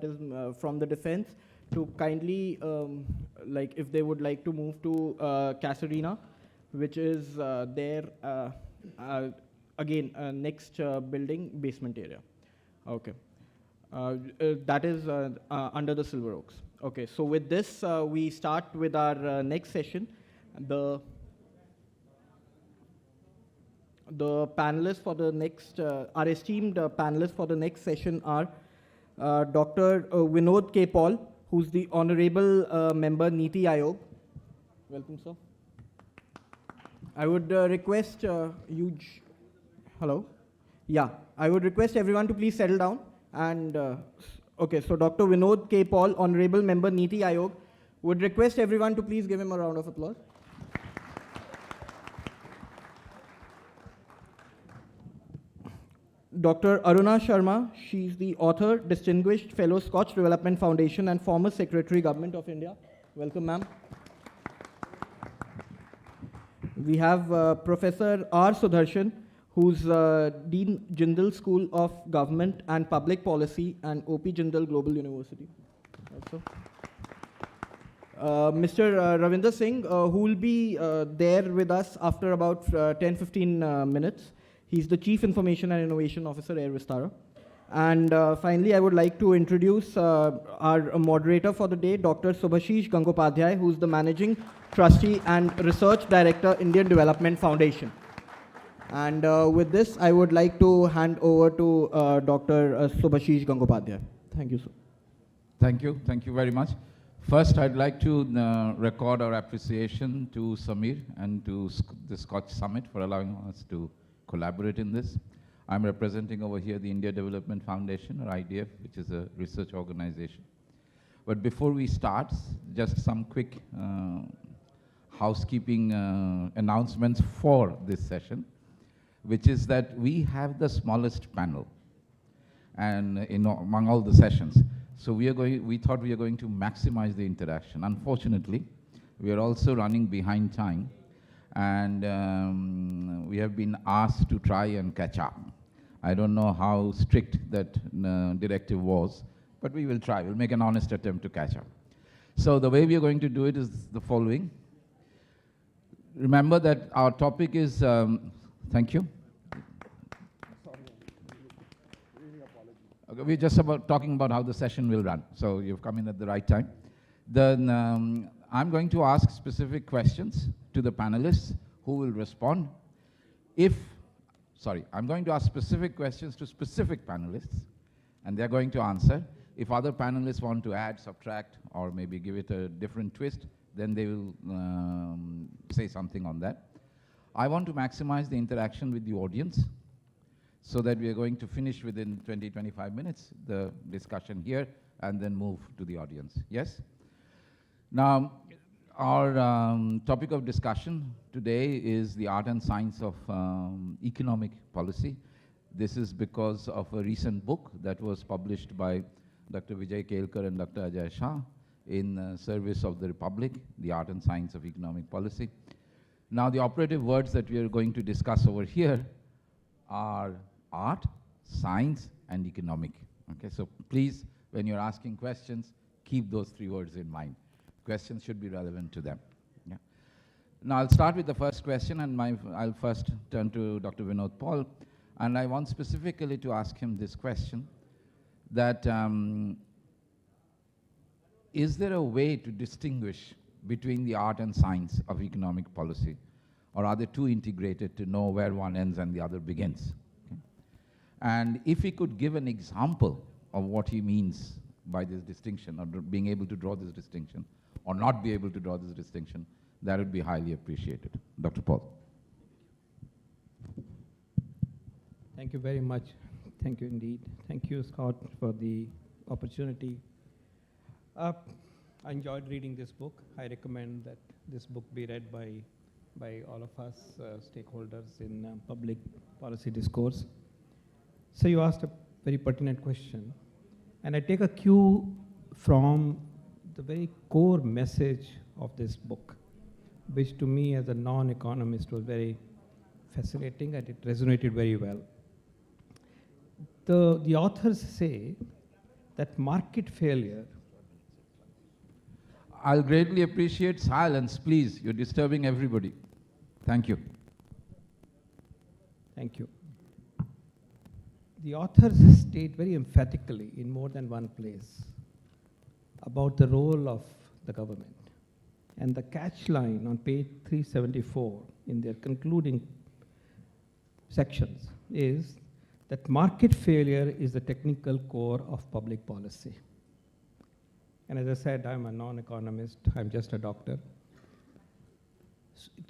that is from the defense to kindly, like if they would like to move to Casarina, which is there, again, next building basement area. Okay. That is under the Silver Oaks. Okay, so with this, we start with our next session. The panelists for the next, our esteemed panelists for the next session are Dr. Vinod K. Paul, who's the Honorable Member Niti Aayog. Welcome, sir. I would request hello? Yeah, I would request everyone to please settle down. And, okay, so Dr. Vinod K. Paul, Honorable Member Niti Aayog, would request everyone to please give him a round of applause. Dr. Aruna Sharma, she's the author, Distinguished Fellow, Scotch Development Foundation, and former Secretary, Government of India. Welcome, ma'am. We have Professor R. Sudarshan, who's Dean Jindal School of Government and Public Policy and O.P. Jindal Global University. Also. Mr. Ravinder Singh, who will be there with us after about 10-15 minutes. He's the Chief Information and Innovation Officer, Air Vistara. And finally, I would like to introduce our moderator for the day, Dr. Subhashish Gangopadhyay, who's the Managing Trustee and Research Director, Indian Development Foundation. And with this, I would like to hand over to Dr. Subhashish Gangopadhyay. Thank you, sir. Thank you. Thank you very much. First, I'd like to record our appreciation to Samir and to the Scotch Summit for allowing us to collaborate in this. I'm representing over here the India Development Foundation, or IDF, which is a research organization. But before we start, just some quick housekeeping announcements for this session, which is that we have the smallest panel and among all the sessions. So we thought we are going to maximize the interaction. Unfortunately, we are also running behind time, and we have been asked to try and catch up. I don't know how strict that directive was, but we will try. We'll make an honest attempt to catch up. So the way we are going to do it is the following. Remember that our topic is, thank you. Okay, we're just talking about how the session will run. So you've come in at the right time. Then I'm going to ask specific questions to the panelists who will respond. I'm going to ask specific questions to specific panelists, and they're going to answer. If other panelists want to add, subtract, or maybe give it a different twist, then they will say something on that. I want to maximize the interaction with the audience so that we are going to finish within 20-25 minutes, the discussion here, and then move to the audience. Yes? Now, our topic of discussion today is the art and science of economic policy. This is because of a recent book that was published by Dr. Vijay Kelkar and Dr. Ajay Shah in service of the Republic, the art and science of economic policy. Now, the operative words that we are going to discuss over here are art, science, and economic. Okay, so please, when you're asking questions, keep those three words in mind. Questions should be relevant to them. Yeah. Now, I'll start with the first question, and I'll first turn to Dr. Vinod Paul, and I want specifically to ask him this question, that is there a way to distinguish between the art and science of economic policy, or are they too integrated to know where one ends and the other begins? Okay. And if he could give an example of what he means by this distinction, or being able to draw this distinction, or not be able to draw this distinction, that would be highly appreciated. Dr. Paul. Thank you very much. Thank you indeed. Thank you, Scott, for the opportunity. I enjoyed reading this book. I recommend that this book be read by all of us stakeholders in public policy discourse. So you asked a very pertinent question, and I take a cue from the very core message of this book, which to me as a non-economist was very fascinating, and it resonated very well. The authors say that market failure. I'll greatly appreciate silence, please. You're disturbing everybody. Thank you. Thank you. The authors state very emphatically in more than one place about the role of the government. And the catch line on page 374 in their concluding sections is that market failure is the technical core of public policy. And as I said, I'm a non-economist, I'm just a doctor.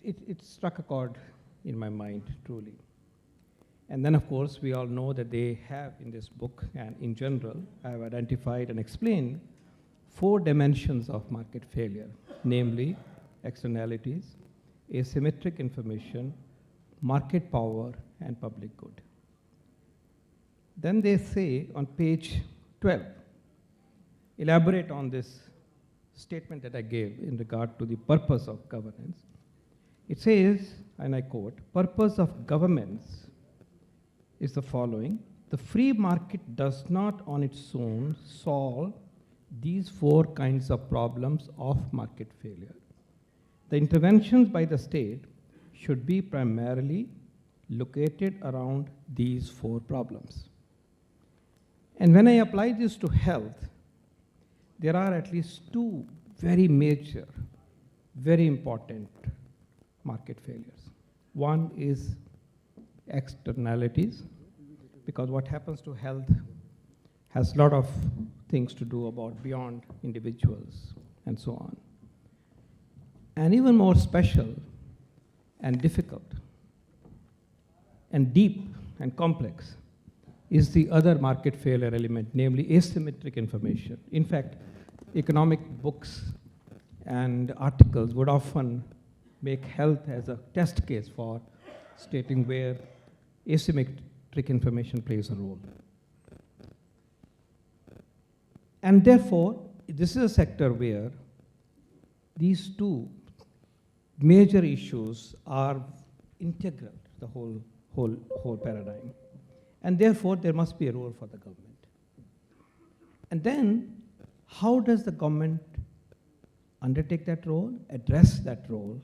It struck a chord in my mind, truly. And then, of course, we all know that they have in this book, and in general, I have identified and explained 4 dimensions of market failure, namely externalities, asymmetric information, market power, and public good. Then they say on page 12, elaborate on this statement that I gave in regard to the purpose of governance. It says, and I quote, purpose of governments is the following: the free market does not on its own solve these 4 kinds of problems of market failure. The interventions by the state should be primarily located around these 4 problems. And when I apply this to health, there are at least 2 very major, very important market failures. One is externalities, because what happens to health has a lot of things to do about beyond individuals and so on. And even more special and difficult and deep and complex is the other market failure element, namely asymmetric information. In fact, economic books and articles would often make health as a test case for stating where asymmetric information plays a role. And therefore, this is a sector where these 2 major issues are integral to the whole paradigm. And therefore, there must be a role for the government. And then, how does the government undertake that role, address that role,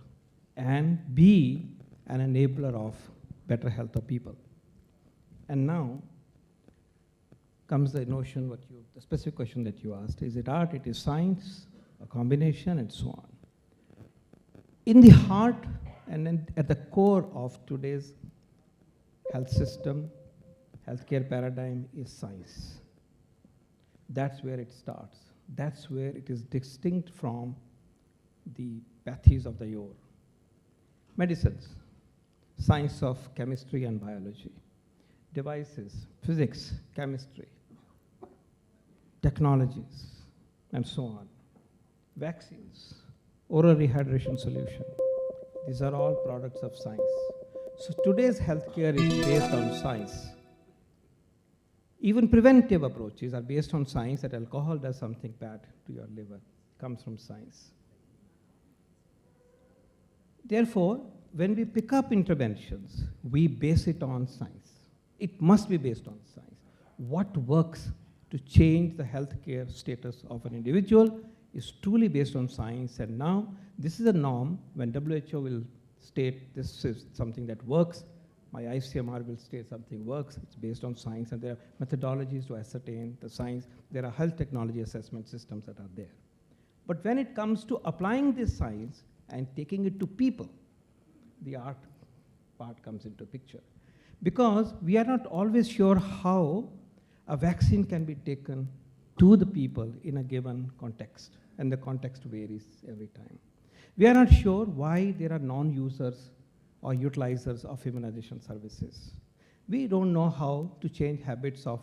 and be an enabler of better health of people? And now comes the notion, the specific question that you asked: is it art, it is science, a combination, and so on. In the heart and at the core of today's health system, healthcare paradigm is science. That's where it starts. That's where it is distinct from the pathies of the yore. Medicines, science of chemistry and biology, devices, physics, chemistry, technologies, and so on. Vaccines, oral rehydration solution. These are all products of science. So today's healthcare is based on science. Even preventive approaches are based on science, that alcohol does something bad to your liver, comes from science. Therefore, when we pick up interventions, we base it on science. It must be based on science. What works to change the healthcare status of an individual is truly based on science. And now, this is a norm. When WHO will state this is something that works, my ICMR will state something works, it's based on science, and there are methodologies to ascertain the science. There are health technology assessment systems that are there. But when it comes to applying this science and taking it to people, the art part comes into picture. Because we are not always sure how a vaccine can be taken to the people in a given context, and the context varies every time. We are not sure why there are non-users or utilizers of immunization services. We don't know how to change habits of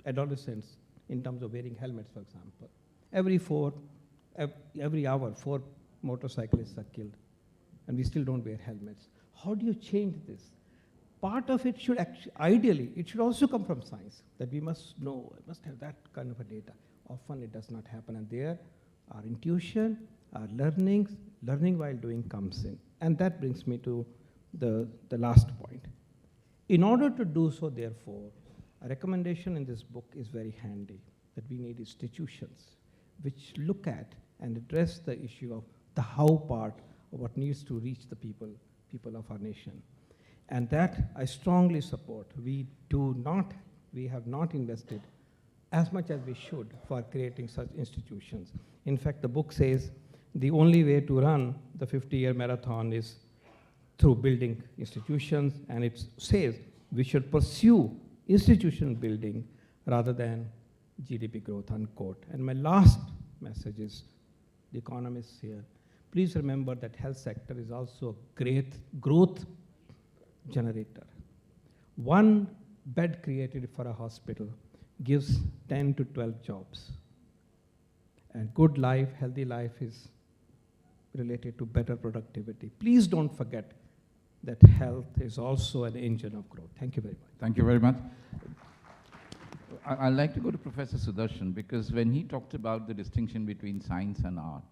adolescents in terms of wearing helmets, for example. Every hour, 4 motorcyclists are killed, and we still don't wear helmets. How do you change this? Part of it should ideally, it should also come from science, that we must know, must have that kind of a data. Often it does not happen, and there our intuition, our learning while doing comes in. And that brings me to the last point. In order to do so, therefore, a recommendation in this book is very handy. that we need institutions which look at and address the issue of the how part of what needs to reach the people of our nation. And that I strongly support. We have not invested as much as we should for creating such institutions. In fact, the book says the only way to run the 50-year marathon is through building institutions, and it says we should pursue institution building rather than GDP growth, unquote. And my last message is the economists here. Please remember that health sector is also a great growth generator. One bed created for a hospital gives 10 to 12 jobs. And good life, healthy life is related to better productivity. Please don't forget that health is also an engine of growth. Thank you very much. Thank you very much. I'd like to go to Professor Sudarshan, because when he talked about the distinction between science and art,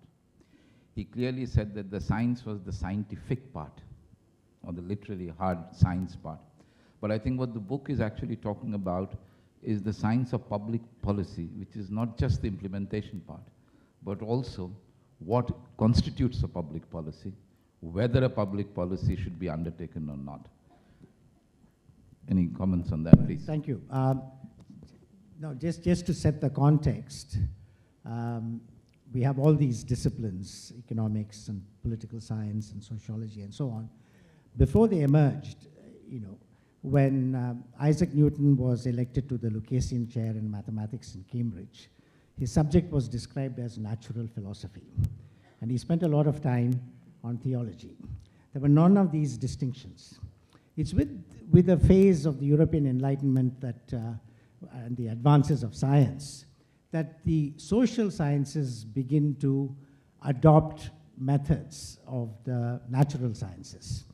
he clearly said that the science was the scientific part, or the literally hard science part. But I think what the book is actually talking about is the science of public policy, which is not just the implementation part, but also what constitutes a public policy, whether a public policy should be undertaken or not. Any comments on that, please? Thank you. No, just to set the context, we have all these disciplines, economics and political science and sociology and so on. Before they emerged, when Isaac Newton was elected to the Lucasian Chair in Mathematics in Cambridge, his subject was described as natural philosophy. And he spent a lot of time on theology. There were none of these distinctions. It's with the phase of the European Enlightenment that, and the advances of science, that the social sciences begin to adopt methods of the natural sciences.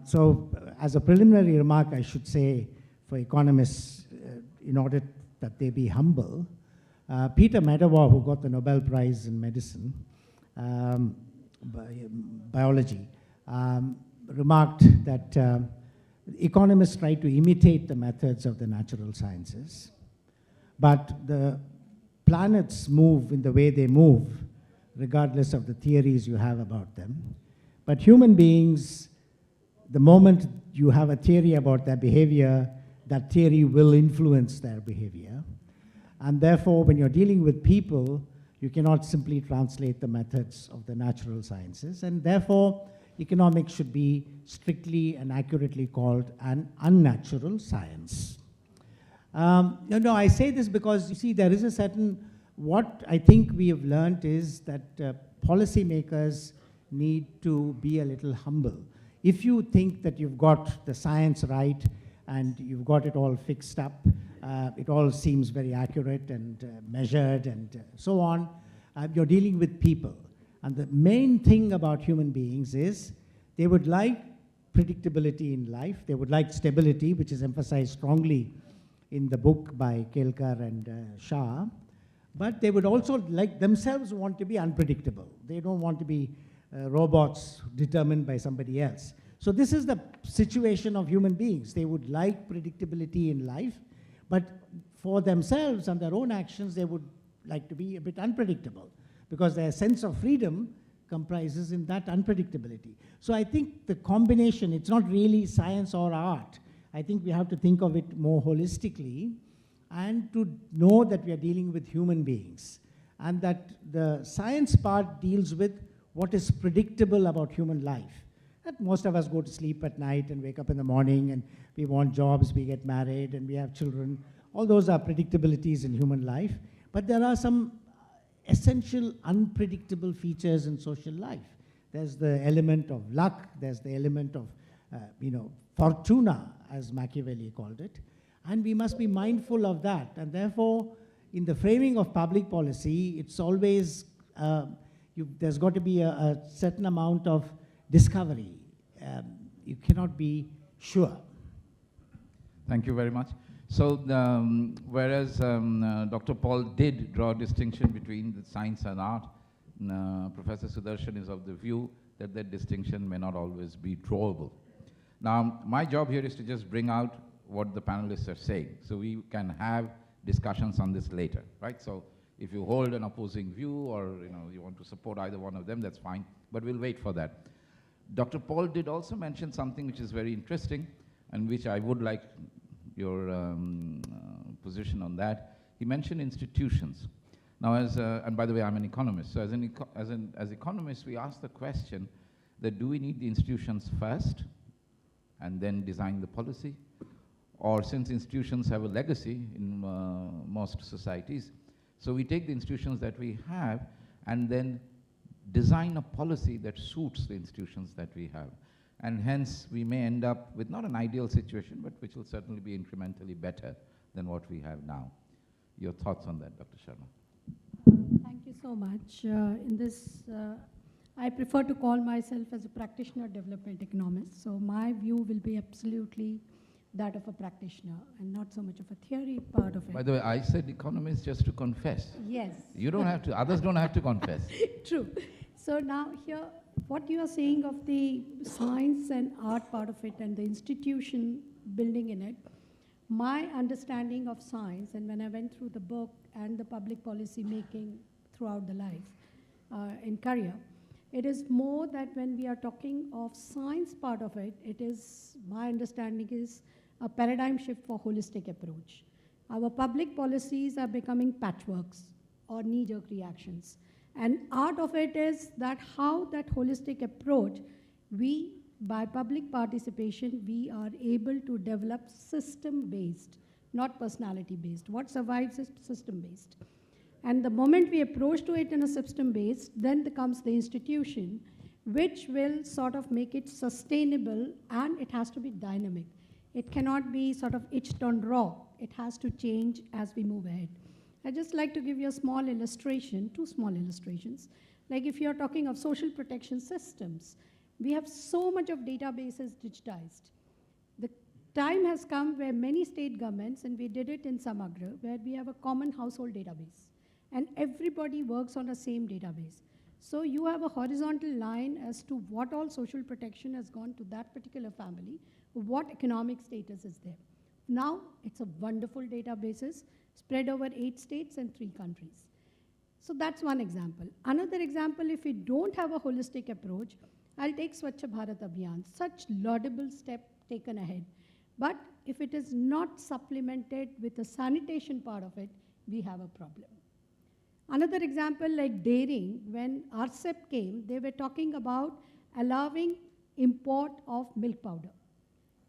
So as a preliminary remark, I should say, for economists, in order that they be humble, Peter Medawar, who got the Nobel Prize in medicine, biology, remarked that economists try to imitate the methods of the natural sciences, but the planets move in the way they move, regardless of the theories you have about them. But human beings, the moment you have a theory about their behavior, that theory will influence their behavior. And therefore, when you're dealing with people, you cannot simply translate the methods of the natural sciences. And therefore, economics should be strictly and accurately called an unnatural science. I say this because, you see, there is a certain, what I think we have learned is that policymakers need to be a little humble. If you think that you've got the science right and you've got it all fixed up, it all seems very accurate and measured and so on, you're dealing with people. And the main thing about human beings is they would like predictability in life. They would like stability, which is emphasized strongly in the book by Kelkar and Shah. But they would also like themselves want to be unpredictable. They don't want to be robots determined by somebody else. So this is the situation of human beings. They would like predictability in life, but for themselves and their own actions, they would like to be a bit unpredictable, because their sense of freedom comprises in that unpredictability. So I think the combination, it's not really science or art. I think we have to think of it more holistically and to know that we are dealing with human beings, and that the science part deals with what is predictable about human life. That most of us go to sleep at night and wake up in the morning, and we want jobs, we get married, and we have children. All those are predictabilities in human life. But there are some essential unpredictable features in social life. There's the element of luck, there's the element of, fortuna, as Machiavelli called it. And we must be mindful of that. And therefore, in the framing of public policy, it's always, there's got to be a certain amount of discovery. You cannot be sure. Thank you very much. So, whereas Dr. Paul did draw a distinction between the science and art, Professor Sudarshan is of the view that that distinction may not always be drawable. Now, my job here is to just bring out what the panelists are saying, so we can have discussions on this later, right? So if you hold an opposing view or you want to support either one of them, that's fine, but we'll wait for that. Dr. Paul did also mention something which is very interesting and which I would like your position on that. He mentioned institutions. Now, and by the way, I'm an economist, so as economists, we ask the question that do we need the institutions first and then design the policy? Or since institutions have a legacy in most societies, so we take the institutions that we have and then design a policy that suits the institutions that we have. And hence, we may end up with not an ideal situation, but which will certainly be incrementally better than what we have now. Your thoughts on that, Dr. Sharma? Thank you so much. In this, I prefer to call myself as a practitioner development economist. So my view will be absolutely that of a practitioner and not so much of a theory part of it. By the way, I said economist just to confess. Yes. You don't have to, others don't have to confess. True. So now here, what you are saying of the science and art part of it and the institution building in it, my understanding of science, and when I went through the book and the public policy making throughout the life in career, it is more that when we are talking of science part of it, it is, my understanding is a paradigm shift for holistic approach. Our public policies are becoming patchworks or knee-jerk reactions. And art of it is that how that holistic approach, we, by public participation, we are able to develop system-based, not personality-based. What survives is system-based. And the moment we approach to it in a system-based, then comes the institution, which will sort of make it sustainable, and it has to be dynamic. It cannot be sort of itched on raw. It has to change as we move ahead. I'd just like to give you a small illustration, two small illustrations. Like if you're talking of social protection systems, we have so much of databases digitized. The time has come where many state governments, and we did it in Samagra, where we have a common household database. And everybody works on the same database. So you have a horizontal line as to what all social protection has gone to that particular family, what economic status is there. Now, it's a wonderful databases spread over 8 states and 3 countries. So that's one example. Another example, if we don't have a holistic approach, I'll take Swachh Bharat Abhiyan, such laudable step taken ahead. But if it is not supplemented with the sanitation part of it, we have a problem. Another example, like dairying, when RCEP came, they were talking about allowing import of milk powder.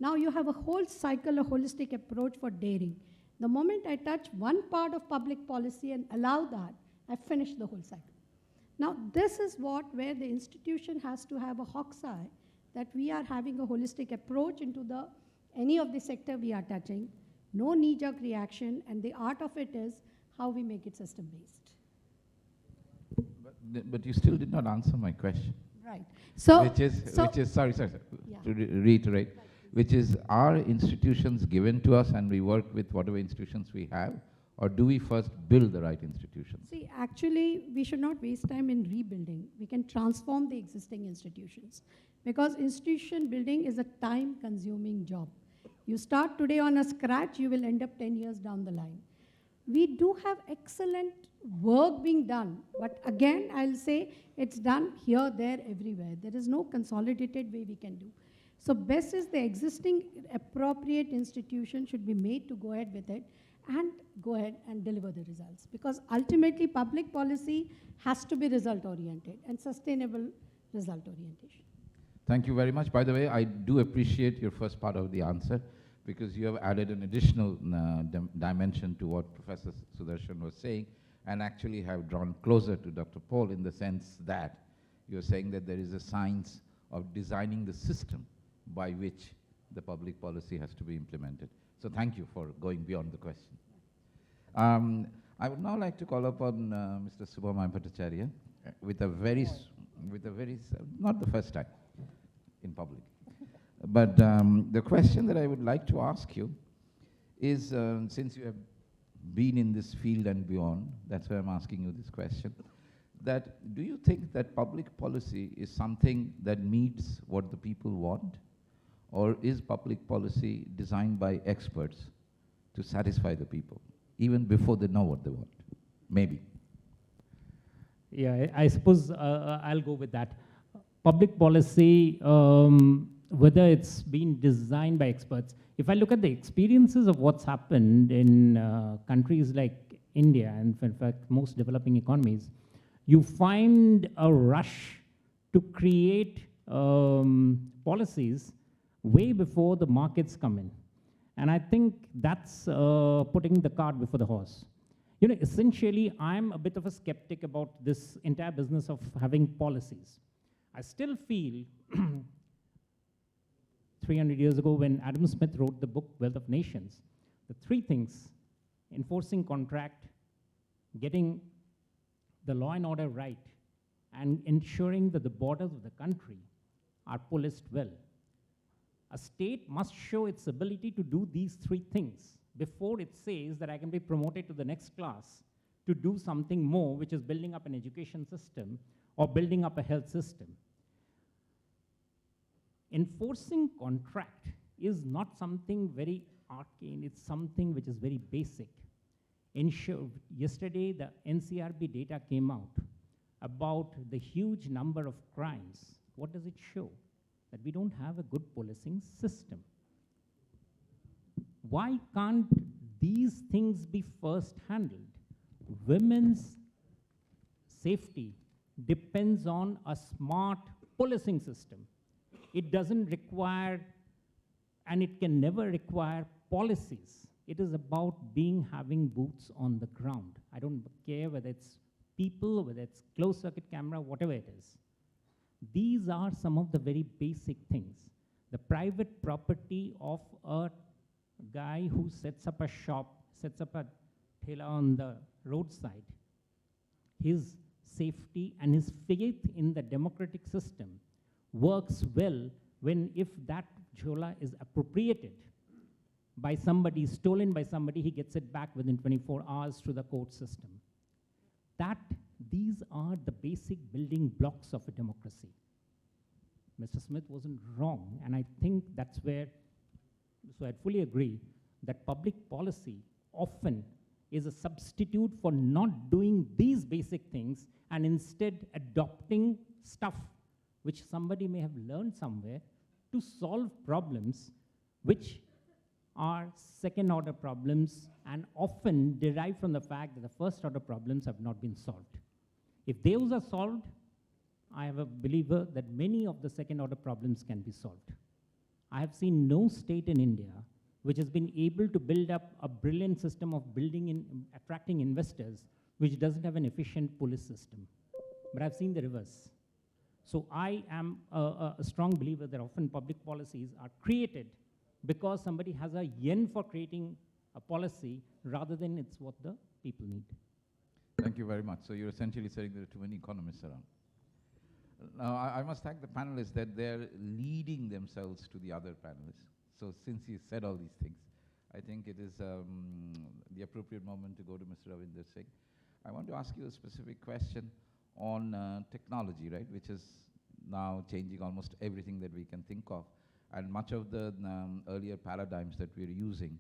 Now you have a whole cycle, a holistic approach for dairying. The moment I touch one part of public policy and allow that, I finish the whole cycle. Now this is where the institution has to have a hawk's eye, that we are having a holistic approach into any of the sector we are touching, no knee-jerk reaction, and the art of it is how we make it system-based. But you still did not answer my question. Right. So, Sorry, Yeah. to reiterate, which is, are institutions given to us and we work with whatever institutions we have, or do we first build the right institutions? See, actually, we should not waste time in rebuilding. We can transform the existing institutions, because institution building is a time-consuming job. You start today on a scratch, you will end up 10 years down the line. We do have excellent work being done, but again, I'll say it's done here, there, everywhere. There is no consolidated way we can do. So best is the existing appropriate institution should be made to go ahead with it and go ahead and deliver the results. Because ultimately, public policy has to be result-oriented and sustainable result orientation. Thank you very much. By the way, I do appreciate your first part of the answer, because you have added an additional dimension to what Professor Sudarshan was saying, and actually have drawn closer to Dr. Paul in the sense that you're saying that there is a science of designing the system by which the public policy has to be implemented. So thank you for going beyond the question. I would now like to call upon Mr. Subhamay Bhattacharya with a very, not the first time in public. But the question that I would like to ask you is, since you have been in this field and beyond, that's why I'm asking you this question, that do you think that public policy is something that meets what the people want, or is public policy designed by experts to satisfy the people? even before they know what they want. Maybe. Yeah, I suppose I'll go with that. Public policy, whether it's been designed by experts, if I look at the experiences of what's happened in countries like India, and in fact most developing economies, you find a rush to create policies way before the markets come in. And I think that's putting the cart before the horse. You know, essentially, I'm a bit of a skeptic about this entire business of having policies. I still feel 300 years ago when Adam Smith wrote the book Wealth of Nations, the three things: enforcing contract, getting the law and order right, and ensuring that the borders of the country are policed well. A state must show its ability to do these three things before it says that I can be promoted to the next class to do something more, which is building up an education system or building up a health system. Enforcing contract is not something very arcane, it's something which is very basic. Yesterday, the NCRB data came out about the huge number of crimes. What does it show? That we don't have a good policing system. Why can't these things be first handled? Women's safety depends on a smart policing system. It doesn't require, and it can never require, policies. It is about having boots on the ground. I don't care whether it's people, whether it's closed circuit camera, whatever it is. These are some of the very basic things. The private property of a guy who sets up a shop, sets up a thela on the roadside, his safety and his faith in the democratic system works well when, if that jhola is appropriated by somebody, stolen by somebody, he gets it back within 24 hours through the court system. These are the basic building blocks of a democracy. Mr. Smith wasn't wrong, and I think that's where, so I fully agree that public policy often is a substitute for not doing these basic things and instead adopting stuff which somebody may have learned somewhere to solve problems which are second-order problems and often derive from the fact that the first-order problems have not been solved. If those are solved, I am a believer that many of the second-order problems can be solved. I have seen no state in India which has been able to build up a brilliant system of attracting investors which doesn't have an efficient police system. But I've seen the reverse. So I am a strong believer that often public policies are created because somebody has a yen for creating a policy rather than it's what the people need. Thank you very much. So you're essentially saying there are too many economists around. Now, I must thank the panelists that they're leading themselves to the other panelists. So since you said all these things, I think it is the appropriate moment to go to Mr. Ravinder Singh. I want to ask you a specific question on technology, right, which is now changing almost everything that we can think of. And much of the earlier paradigms that we're using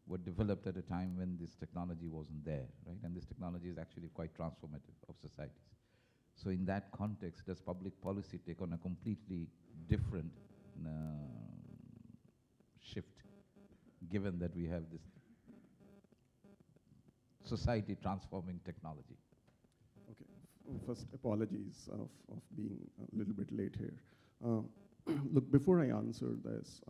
were developed at a time when this technology wasn't there, right? And this technology is actually quite transformative of societies. So in that context, does public policy take on a completely different shift, given that we have this society transforming technology? Okay, first apologies of being a little bit late here. Look, before I answer this,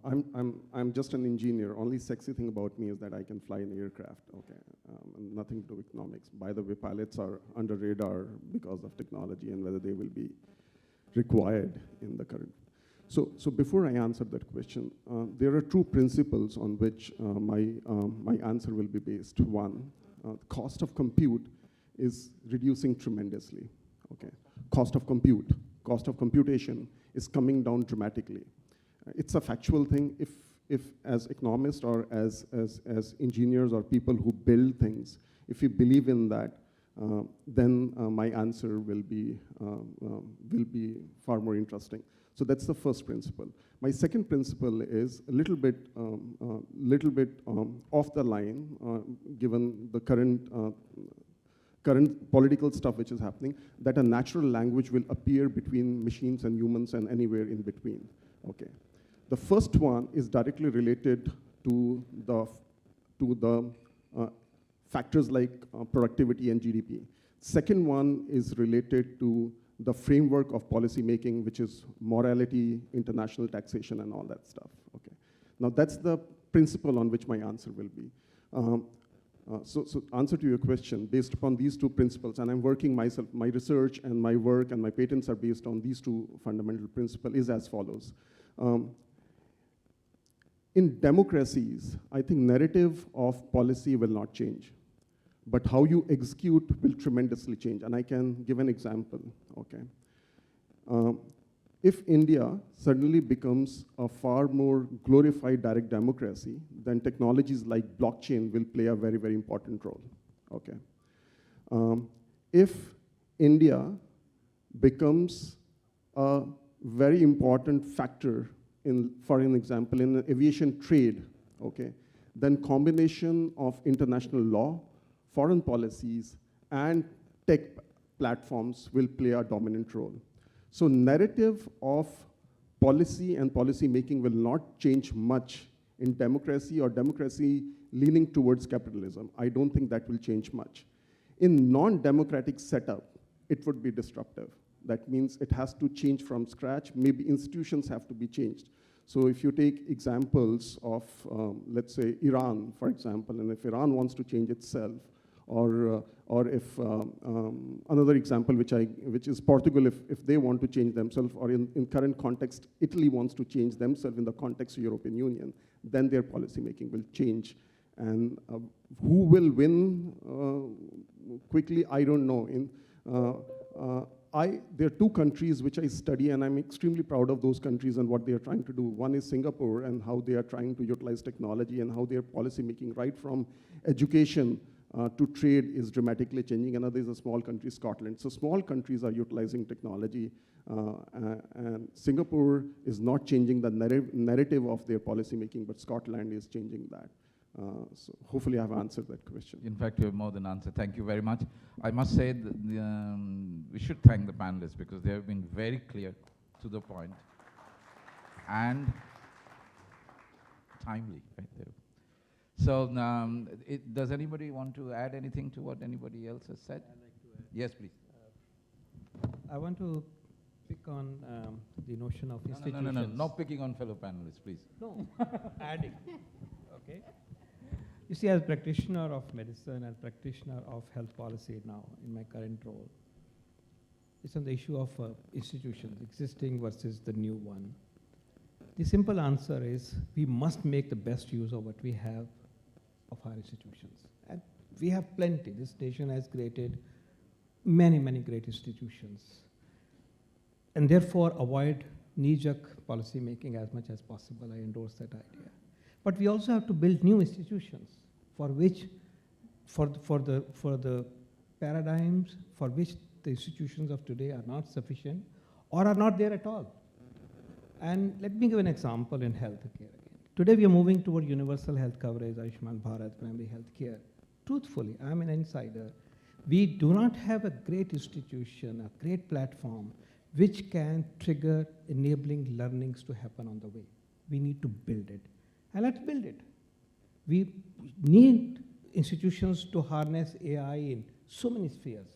I'm just an engineer. Only sexy thing about me is that I can fly an aircraft. Okay, nothing to do with economics. By the way, pilots are under radar because of technology and whether they will be required in the current. So before I answer that question, there are two principles on which my answer will be based. One, cost of compute is reducing tremendously. Okay, cost of computation is coming down dramatically. It's a factual thing. If as economists or as engineers or people who build things, if you believe in that, then my answer will be far more interesting. So that's the first principle. My second principle is a little bit off the line, given the current political stuff which is happening, that a natural language will appear between machines and humans and anywhere in between. Okay. The first one is directly related to the factors like productivity and GDP. Second one is related to the framework of policy making, which is morality, international taxation, and all that stuff. Okay. Now that's the principle on which my answer will be. So answer to your question, based upon these two principles, and I'm working myself, my research and my work and my patents are based on these two fundamental principles, is as follows. In democracies, I think narrative of policy will not change, but how you execute will tremendously change. And I can give an example, okay? If India suddenly becomes a far more glorified direct democracy, then technologies like blockchain will play a very, very important role, okay? If India becomes a very important factor for an example, in aviation trade, okay, then combination of international law, foreign policies, and tech platforms will play a dominant role. So narrative of policy and policy making will not change much in democracy or democracy leaning towards capitalism. I don't think that will change much. In non-democratic setup, it would be disruptive. That means it has to change from scratch. Maybe institutions have to be changed. So if you take examples of, let's say, Iran, for example, and if Iran wants to change itself, or if another example, which is Portugal, if they want to change themselves, or in current context, Italy wants to change themselves in the context of European Union, then their policy making will change. And who will win quickly, I don't know. There are two countries which I study, and I'm extremely proud of those countries and what they are trying to do. One is Singapore and how they are trying to utilize technology and how their policy making right from education to trade is dramatically changing. Another is a small country, Scotland. So small countries are utilizing technology, and Singapore is not changing the narrative of their policy making, but Scotland is changing that. So hopefully I've answered that question. In fact, you have more than answered. Thank you very much. I must say that we should thank the panelists because they have been very clear, to the point, and timely, right there. So does anybody want to add anything to what anybody else has said? I'd like to add. Yes, please. I want to pick on the notion of institutions. No, not picking on fellow panelists, please. No, adding. Okay. You see, as practitioner of medicine and practitioner of health policy now in my current role, it's on the issue of institutions, existing versus the new one. The simple answer is we must make the best use of what we have of our institutions. And we have plenty. This nation has created many, many great institutions. And therefore, avoid knee-jerk policy making as much as possible. I endorse that idea. But we also have to build new institutions for which, for the paradigms for which the institutions of today are not sufficient or are not there at all. And let me give an example in healthcare again. Today we are moving toward universal health coverage, Ayushman Bharat, primary health care. Truthfully, I'm an insider. We do not have a great institution, a great platform, which can trigger enabling learnings to happen on the way. We need to build it. And let's build it. We need institutions to harness AI in so many spheres.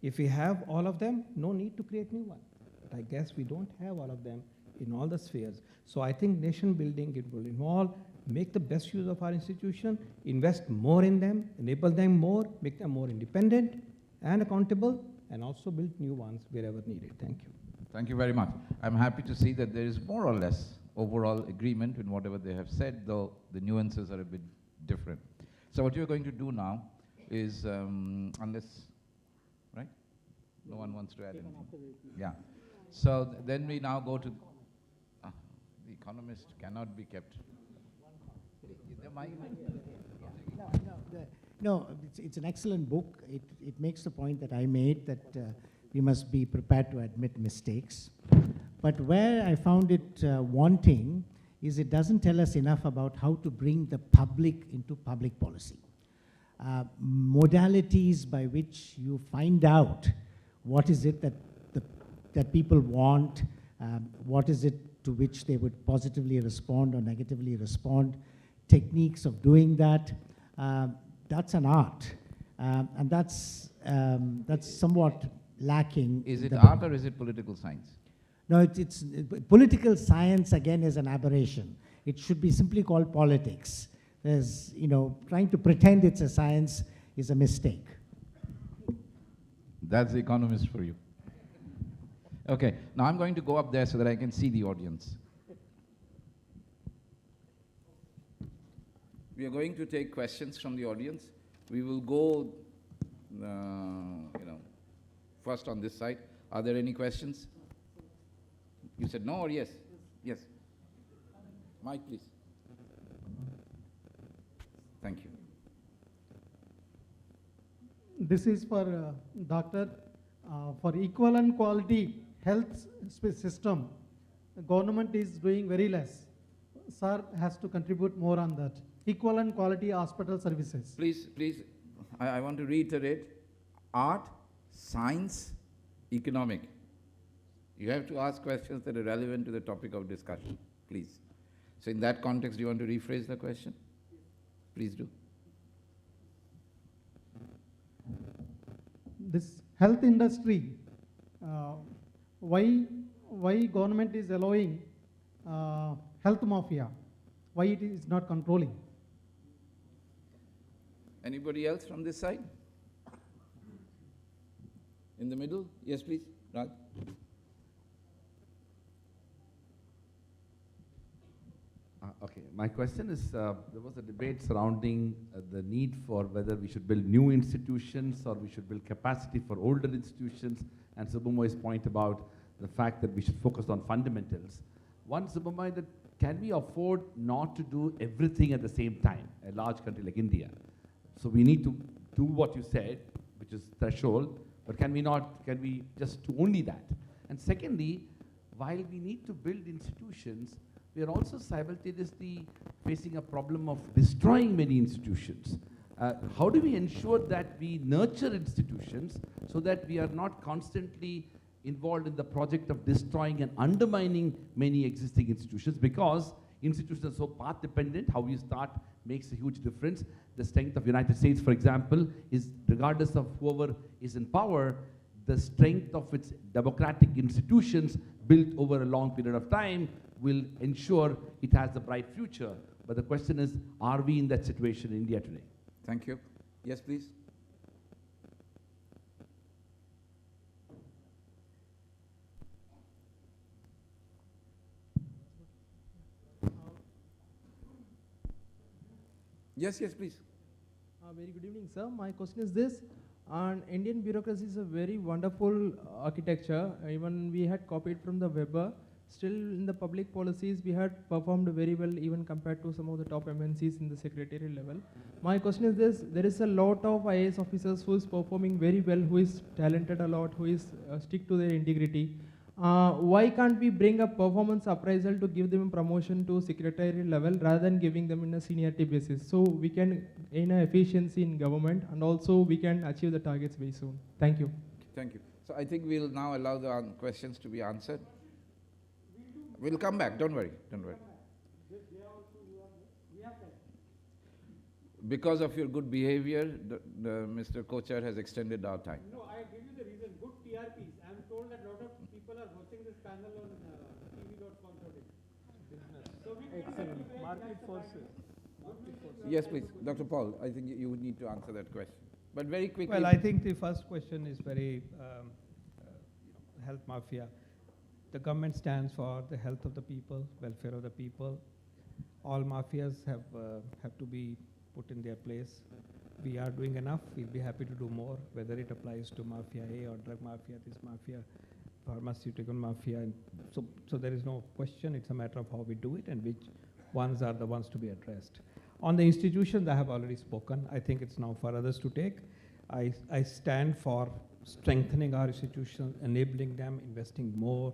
If we have all of them, no need to create new ones. But I guess we don't have all of them in all the spheres. So I think nation building, it will involve, make the best use of our institution, invest more in them, enable them more, make them more independent and accountable, and also build new ones wherever needed. Thank you. Thank you very much. I'm happy to see that there is more or less overall agreement in whatever they have said, though the nuances are a bit different. So what you're going to do now is, unless, right? No one wants to add anything. Yeah. So then we now go to, the Economist cannot be kept. No, it's an excellent book. It makes the point that I made, that we must be prepared to admit mistakes. But where I found it wanting is it doesn't tell us enough about how to bring the public into public policy. Modalities by which you find out what is it that that people want, what is it to which they would positively respond or negatively respond, techniques of doing that. That's an art, and that's somewhat lacking. Is it art or is it political science? No, it's political science, again, is an aberration. It should be simply called politics. There's, trying to pretend it's a science is a mistake. That's the economist for you. Okay, now I'm going to go up there so that I can see the audience. We are going to take questions from the audience. We will go, first on this side. Are there any questions? You said no or yes? Yes. Mike, please. Thank you. This is for doctor. For equal and quality health system, the government is doing very less. Sir has to contribute more on that. Equal and quality hospital services. Please, I want to reiterate, art, science, economic. You have to ask questions that are relevant to the topic of discussion, please. So in that context, do you want to rephrase the question? Please do. This health industry, why government is allowing health mafia? Why it is not controlling? Anybody else from this side? In the middle? Yes, please. Raj. Okay, my question is, there was a debate surrounding the need for whether we should build new institutions or we should build capacity for older institutions, and Subhamoy's point about the fact that we should focus on fundamentals. One, Subhamoy, that can we afford not to do everything at the same time, a large country like India? So we need to do what you said, which is threshold, but can we just do only that? And secondly, while we need to build institutions, we are also simultaneously facing a problem of destroying many institutions. How do we ensure that we nurture institutions so that we are not constantly involved in the project of destroying and undermining many existing institutions? Because institutions are so path dependent, how you start makes a huge difference. The strength of the United States, for example, is regardless of whoever is in power, the strength of its democratic institutions built over a long period of time will ensure it has a bright future. But the question is, are we in that situation in India today? Thank you. Yes, please. Yes, please. Very good evening, sir. My question is this. Indian bureaucracy is a very wonderful architecture. Even we had copied from the Weber. Still, in the public policies, we had performed very well, even compared to some of the top MNCs in the secretarial level. My question is this: there is a lot of IAS officers who is performing very well, who is talented a lot, who is stick to their integrity. Why can't we bring a performance appraisal to give them promotion to secretarial level rather than giving them in a seniority basis? So we can gain efficiency in government, and also we can achieve the targets very soon. Thank you. Thank you. So I think we'll now allow the questions to be answered. We'll come back. Don't worry. Because of your good behavior, Mr. Co-Chair has extended our time. No, I give you the reason. Good TRPs. I'm told that a lot of people are watching this panel on TV.com today. So excellent. Market forces. Yes, please. Dr. Paul, I think you would need to answer that question. But very quickly. Well, I think the first question is very health mafia. The government stands for the health of the people, welfare of the people. All mafias have to be put in their place. We are doing enough. We'll be happy to do more, whether it applies to mafia A or drug mafia, this mafia, pharmaceutical mafia. And so there is no question. It's a matter of how we do it and which ones are the ones to be addressed. On the institutions, I have already spoken. I think it's now for others to take. I stand for strengthening our institutions, enabling them, investing more,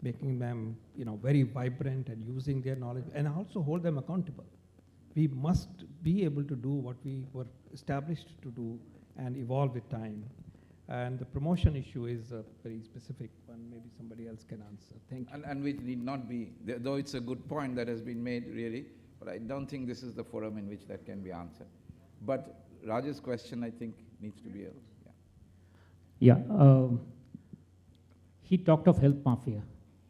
making them, very vibrant and using their knowledge, and also hold them accountable. We must be able to do what we were established to do and evolve with time. And the promotion issue is a very specific one. Maybe somebody else can answer. Thank you. And which need not be, though it's a good point that has been made really, but I don't think this is the forum in which that can be answered. But Raj's question, I think, needs to be answered. Yeah, he talked of health mafia.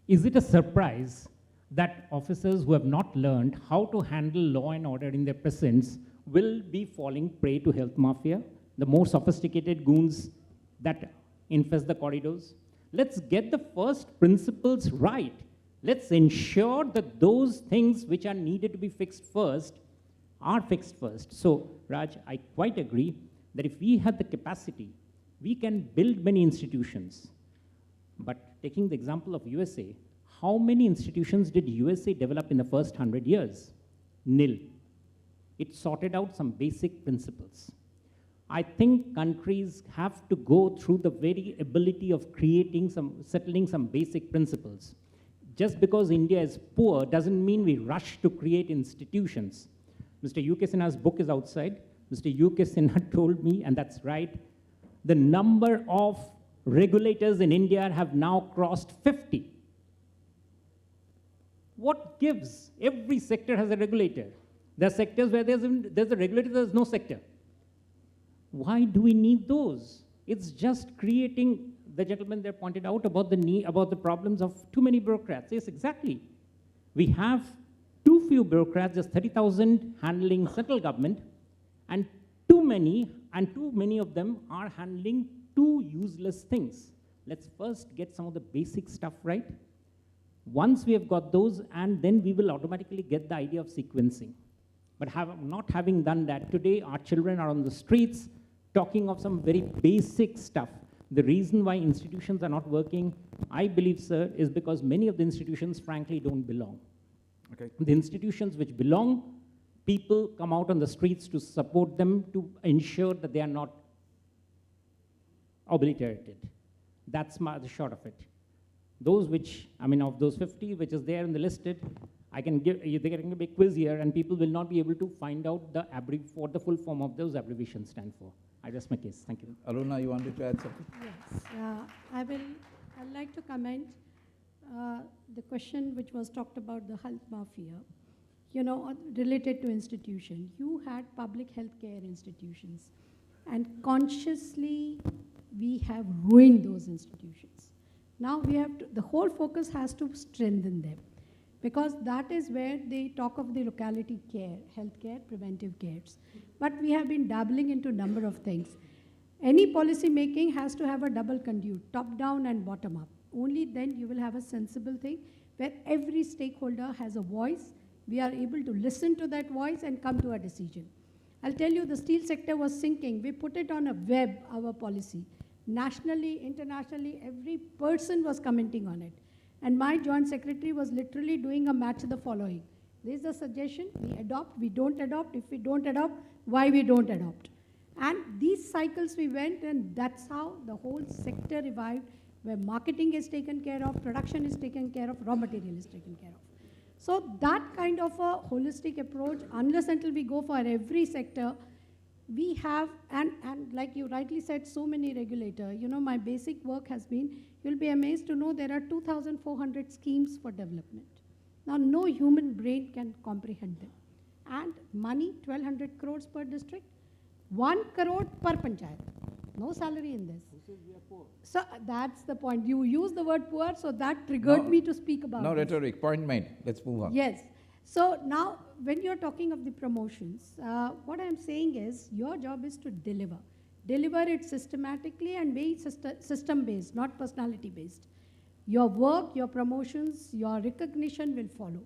Is it a surprise that officers who have not learned how to handle law and order in their presence will be falling prey to health mafia, the more sophisticated goons that infest the corridors? Let's get the first principles right. Let's ensure that those things which are needed to be fixed first are fixed first. So, Raj, I quite agree that if we have the capacity, we can build many institutions. But taking the example of USA, how many institutions did USA develop in the first 100 years? Nil. It sorted out some basic principles. I think countries have to go through the very ability of settling some basic principles. Just because India is poor doesn't mean we rush to create institutions. Mr. U.K. Sinha's book is outside. Mr. U.K. Sinha told me, and that's right, the number of regulators in India have now crossed 50. What gives? Every sector has a regulator. There are sectors where there's a regulator, there's no sector. Why do we need those? It's just creating, the gentleman there pointed out about the problems of too many bureaucrats. Yes, exactly. We have too few bureaucrats, just 30,000 handling central government, and too many of them are handling two useless things. Let's first get some of the basic stuff right. Once we have got those, and then we will automatically get the idea of sequencing. But not having done that, today our children are on the streets talking of some very basic stuff. The reason why institutions are not working, I believe, sir, is because many of the institutions, frankly, don't belong. Okay. The institutions which belong, people come out on the streets to support them, to ensure that they are not obliterated. That's the short of it. Those which, of those 50 which is there in the listed, they can give a quiz here and people will not be able to find out what the full form of those abbreviations stand for. I rest my case. Thank you. Aruna, you wanted to add something? Yes, I'd like to comment the question which was talked about the health mafia, related to institution. You had public healthcare institutions, and consciously we have ruined those institutions. Now the whole focus has to strengthen them, because that is where they talk of the locality care, healthcare, preventive cares. But we have been dabbling into a number of things. Any policy making has to have a double conduit, top down and bottom up. Only then you will have a sensible thing where every stakeholder has a voice. We are able to listen to that voice and come to a decision. I'll tell you, the steel sector was sinking. We put it on a web, our policy. Nationally, internationally, every person was commenting on it. And my joint secretary was literally doing a match the following. There's a suggestion, we adopt, we don't adopt. If we don't adopt, why we don't adopt? And these cycles we went, and that's how the whole sector revived, where marketing is taken care of, production is taken care of, raw material is taken care of. So that kind of a holistic approach, unless until we go for every sector, we have, and like you rightly said, so many regulators. My basic work has been, you'll be amazed to know there are 2,400 schemes for development. Now, no human brain can comprehend them. And money, 1,200 crores per district, 1 crore per panchayat. No salary in this. Who says we are poor? So that's the point. You use the word poor, so that triggered me to speak about No this. rhetoric, point made. Let's move on. Yes. So now, when you're talking of the promotions, what I'm saying is your job is to deliver. Deliver it systematically and be system-based, not personality-based. Your work, your promotions, your recognition will follow.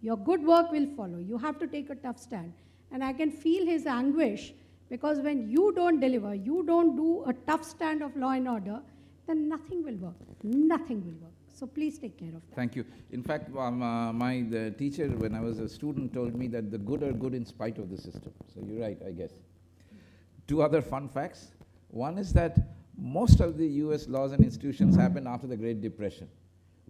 Your good work will follow. You have to take a tough stand. And I can feel his anguish, because when you don't deliver, you don't do a tough stand of law and order, then nothing will work. Nothing will work. So please take care of that. Thank you. In fact, the teacher, when I was a student, told me that the good are good in spite of the system. So you're right, I guess. Two other fun facts. One is that most of the US laws and institutions happened after the Great Depression,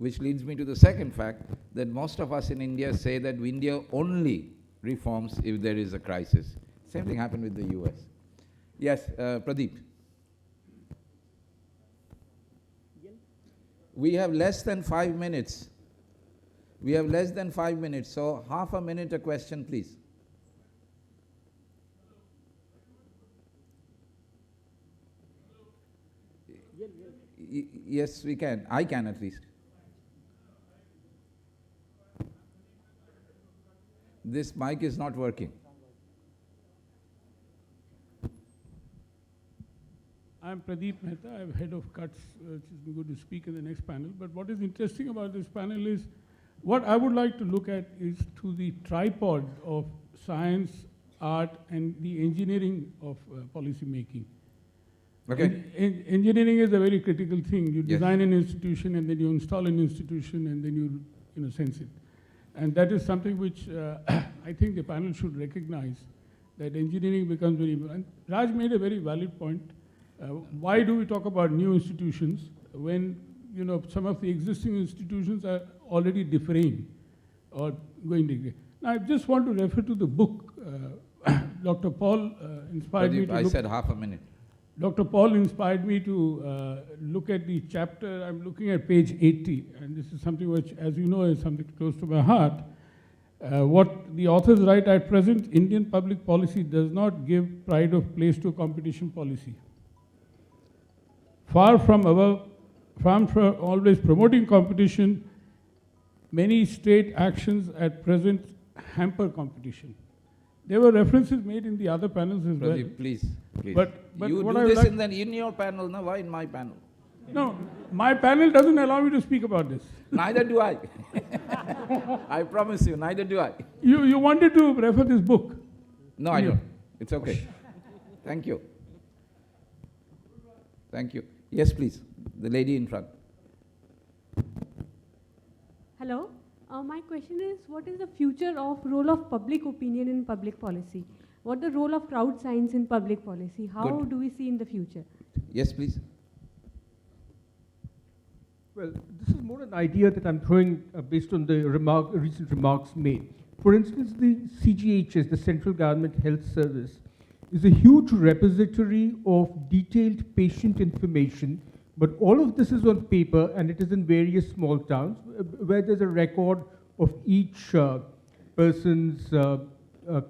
which leads me to the second fact that most of us in India say that India only reforms if there is a crisis. Same thing happened with the US. Yes, Pradeep. We have less than 5 minutes. We have less than 5 minutes, so half a minute a question, please. Yes, we can. I can at least. This mic is not working. I'm Pradeep Mehta. I'm head of cuts, which is going to speak in the next panel. But what is interesting about this panel is, what I would like to look at is to the tripod of science, art, and the engineering of policy making. Okay. Engineering is a very critical thing. You Yes. design an institution, and then you install an institution, and then you sense it. And that is something which I think the panel should recognize, that engineering becomes very important. Raj made a very valid point. Why do we talk about new institutions when some of the existing institutions are already differing or going to degrade? Now, I just want to refer to the book. Dr. Paul inspired me Pradeep, to I look. said half a minute. Dr. Paul inspired me to look at the chapter. I'm looking at page 80, and this is something which, as you know, is something close to my heart. What the authors write: at present, Indian public policy does not give pride of place to competition policy. Far from always promoting competition, many state actions at present hamper competition. There were references made in the other panels as well. Pradeep, please. But you what do I would this like in your panel, now why in my panel? No, my panel doesn't allow me to speak about this. Neither do I. I promise you, neither do I. You wanted to refer this book. No, I don't. It's okay. Thank you. Thank you. Yes, please. The lady in front. Hello. My question is, what is the future of role of public opinion in public policy? What the role of crowd science in public policy? How Good. do we see in the future? Yes, please. Well, this is more an idea that I'm throwing based on the recent remarks made. For instance, the CGHS, the Central Government Health Service, is a huge repository of detailed patient information, but all of this is on paper, and it is in various small towns where there's a record of each person's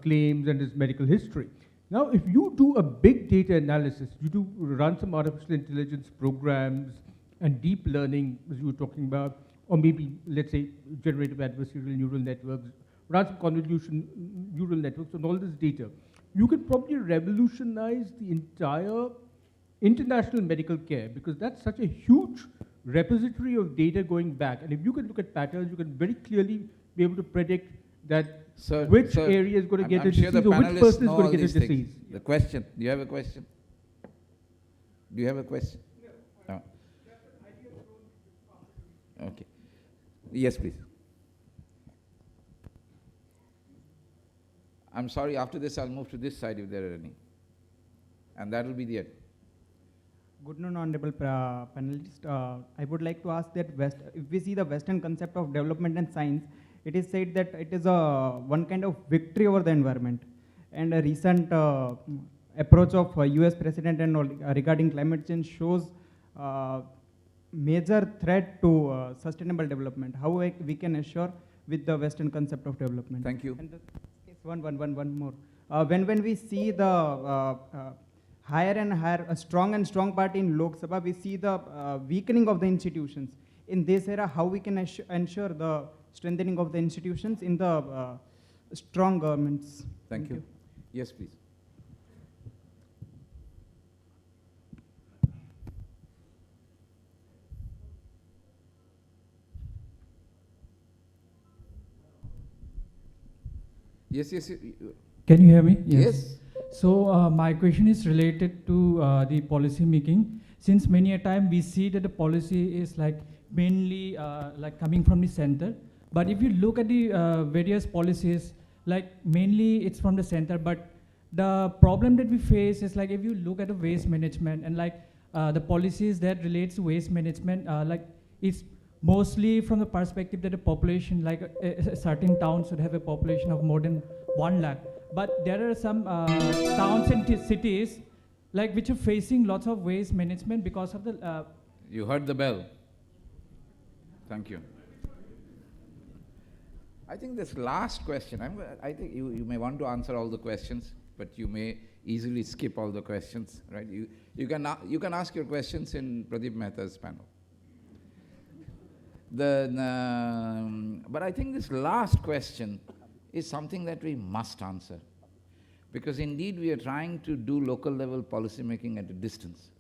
claims and his medical history. Now, if you do a big data analysis, you do run some artificial intelligence programs and deep learning, as you were talking about, or maybe, let's say, generative adversarial neural networks, run some convolution neural networks on all this data, you could probably revolutionize the entire international medical care, because that's such a huge repository of data going back. And if you can look at patterns, you can very clearly be able to predict that which area is going to get a disease, or which person is going to get a disease. The question, do you have a question? Do you have a question? No. Okay. Yes, please. I'm sorry, after this I'll move to this side if there are any. And that will be the end. Good noon, honorable panelists. I would like to ask that if we see the Western concept of development and science, it is said that it is one kind of victory over the environment. And a recent approach of US President and all, regarding climate change shows major threat to sustainable development. How we can assure with the Western concept of development? Thank you. And one more. When we see the higher and higher, a strong and strong party in Lok Sabha, we see the weakening of the institutions. In this era, how we can ensure the strengthening of the institutions in the strong governments? Thank you. Yes, please. Yes. Can you hear me? Yes. So my question is related to the policy making. Since many a time we see that the policy is like mainly like coming from the center. But if you look at the various policies, like mainly it's from the center. But the problem that we face is like if you look at the waste management and like the policies that relates to waste management, like it's mostly from the perspective that a population, like a certain town should have a population of more than 1 lakh. But there are some towns and cities like which are facing lots of waste management because of the... You heard the bell. Thank you. I think this last question, I think you may want to answer all the questions, but you may easily skip all the questions, right? You can ask your questions in Pradeep Mehta's panel. But I think this last question is something that we must answer, because indeed we are trying to do local level policy making at a distance.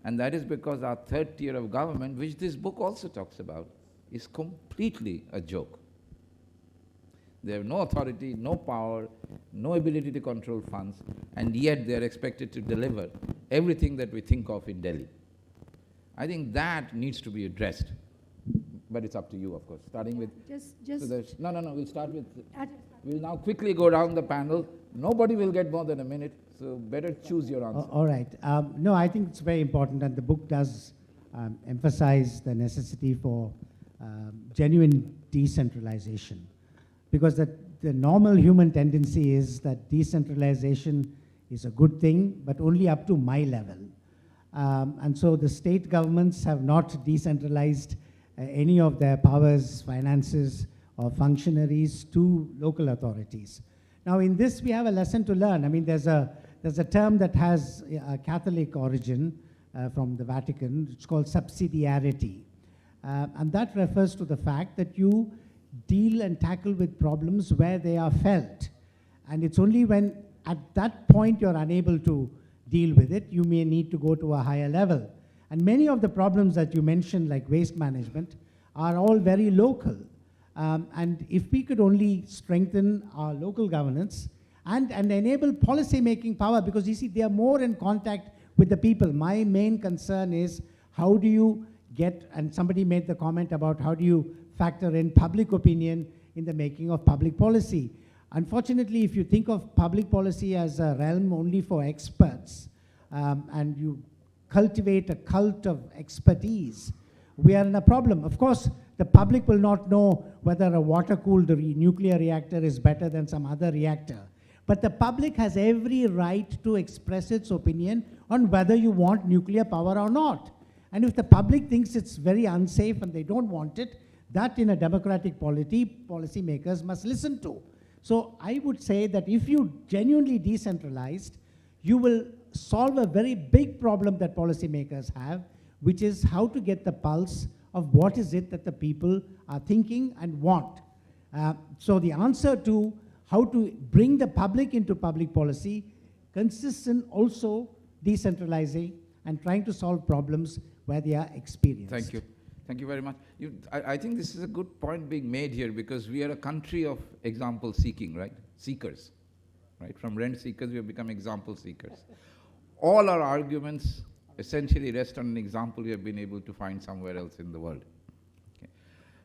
And that is because our third tier of government, which this book also talks about, is completely a joke. They have no authority, no power, no ability to control funds, and yet they are expected to deliver everything that we think of in Delhi. I think that needs to be addressed. But it's up to you, of course. Starting with... No, we'll start with... We'll now quickly go down the panel. Nobody will get more than a minute, so better choose your answer. All right. No, I think it's very important, and the book does emphasize the necessity for genuine decentralization. Because the normal human tendency is that decentralization is a good thing, but only up to my level. And so the state governments have not decentralized any of their powers, finances, or functionaries to local authorities. Now in this we have a lesson to learn. I mean, there's a term that has a Catholic origin from the Vatican. It's called subsidiarity. And that refers to the fact that you deal and tackle with problems where they are felt. And it's only when at that point you're unable to deal with it, you may need to go to a higher level. And many of the problems that you mentioned, like waste management, are all very local. And if we could only strengthen our local governance and enable policy-making power, because you see, they are more in contact with the people. My main concern is how do you get, and somebody made the comment about how do you factor in public opinion in the making of public policy. Unfortunately, if you think of public policy as a realm only for experts, and you cultivate a cult of expertise, we are in a problem. Of course, the public will not know whether a water-cooled nuclear reactor is better than some other reactor. But the public has every right to express its opinion on whether you want nuclear power or not. And if the public thinks it's very unsafe and they don't want it, that in a democratic policy makers must listen to. So I would say that if you genuinely decentralized, you will solve a very big problem that policymakers have, which is how to get the pulse of what is it that the people are thinking and want. So the answer to how to bring the public into public policy consists in also decentralizing and trying to solve problems where they are experienced. Thank you. Thank you very much. I think this is a good point being made here, because we are a country of example seeking, right? Seekers, right? From rent seekers, we have become example seekers. All our arguments essentially rest on an example we have been able to find somewhere else in the world. Okay.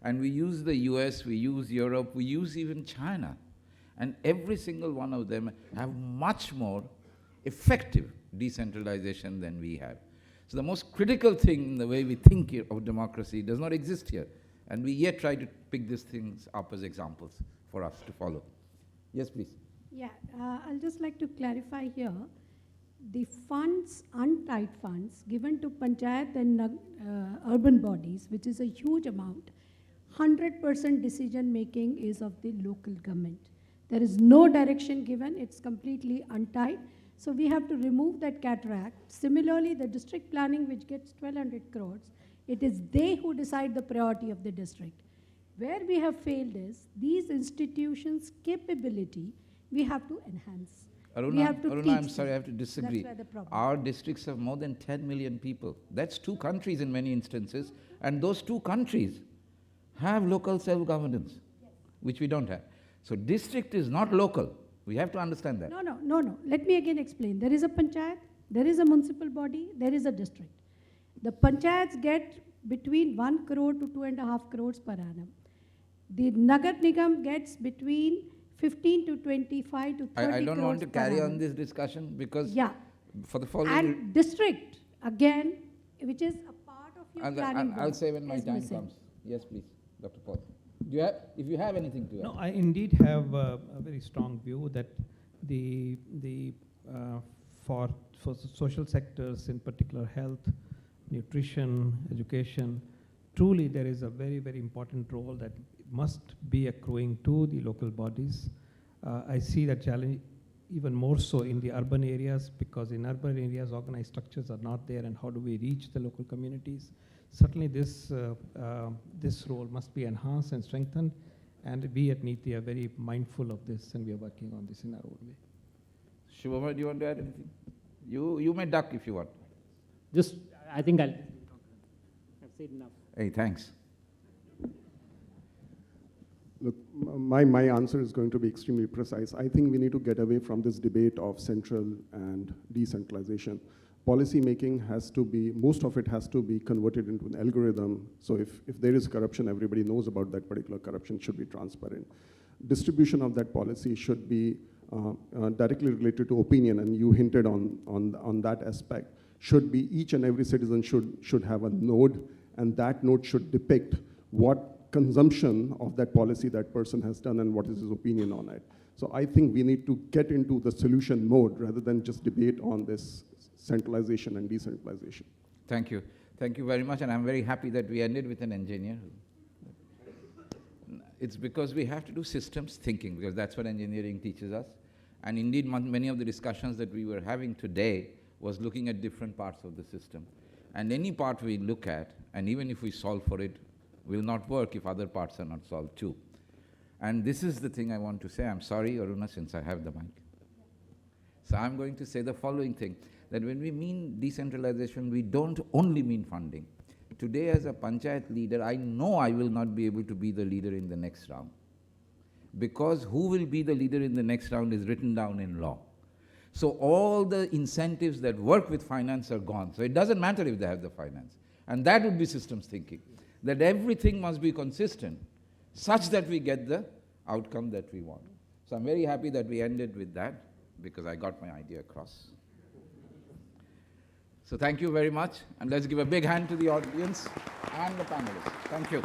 And we use the US, we use Europe, we use even China. And every single one of them have much more effective decentralization than we have. So the most critical thing in the way we think here of democracy does not exist here. And we yet try to pick these things up as examples for us to follow. Yes, please. Yeah, I'll just like to clarify here. The funds, untied funds, given to panchayat and urban bodies, which is a huge amount, 100% decision making is of the local government. There is no direction given, it's completely untied. So we have to remove that cataract. Similarly, the district planning, which gets 1,200 crores, it is they who decide the priority of the district. Where we have failed is these institutions' capability, we have to enhance. Aruna, I'm sorry, I have to disagree. That's where the problem. Our districts have more than 10 million people. That's 2 countries in many instances, and those 2 countries have local self-governance, which we don't have. So district is not local. We have to understand that. No. Let me again explain. There is a panchayat, there is a municipal body, there is a district. The panchayats get between 1 crore to 2.5 crores per annum. The Nagar Nigam gets between 15 to 25 to 30 crores. I don't want to carry on this discussion because for the following... And district, again, which is a part of your planning. I'll say when my time comes. Yes, please, Dr. Paul. Do you have, if you have anything to add? No, I indeed have a very strong view that for social sectors, in particular health, nutrition, education, truly there is a very, very important role that must be accruing to the local bodies. I see that challenge even more so in the urban areas, because in urban areas organized structures are not there, and how do we reach the local communities? Certainly this role must be enhanced and strengthened, and we at NITI are very mindful of this, and we are working on this in our own way. Shubham, do you want to add anything? You may duck if you want. Just, I think I've said enough. Hey, thanks. Look, my answer is going to be extremely precise. I think we need to get away from this debate of central and decentralization. Policy making has to be, most of it has to be converted into an algorithm. So if there is corruption, everybody knows about that particular corruption, should be transparent. Distribution of that policy should be directly related to opinion, and you hinted on that aspect. Should be each and every citizen should have a node, and that node should depict what consumption of that policy that person has done and what is his opinion on it. So I think we need to get into the solution mode rather than just debate on this centralization and decentralization. Thank you. Thank you very much, and I'm very happy that we ended with an engineer. It's because we have to do systems thinking, because that's what engineering teaches us. And indeed, many of the discussions that we were having today was looking at different parts of the system. And any part we look at, and even if we solve for it, will not work if other parts are not solved too. And this is the thing I want to say. I'm sorry, Aruna, since I have the mic. So I'm going to say the following thing, that when we mean decentralization, we don't only mean funding. Today, as a panchayat leader, I know I will not be able to be the leader in the next round, because who will be the leader in the next round is written down in law. So all the incentives that work with finance are gone. So it doesn't matter if they have the finance. And that would be systems thinking, that everything must be consistent such that we get the outcome that we want. So I'm very happy that we ended with that, because I got my idea across. So thank you very much, and let's give a big hand to the audience and the panelists. Thank you.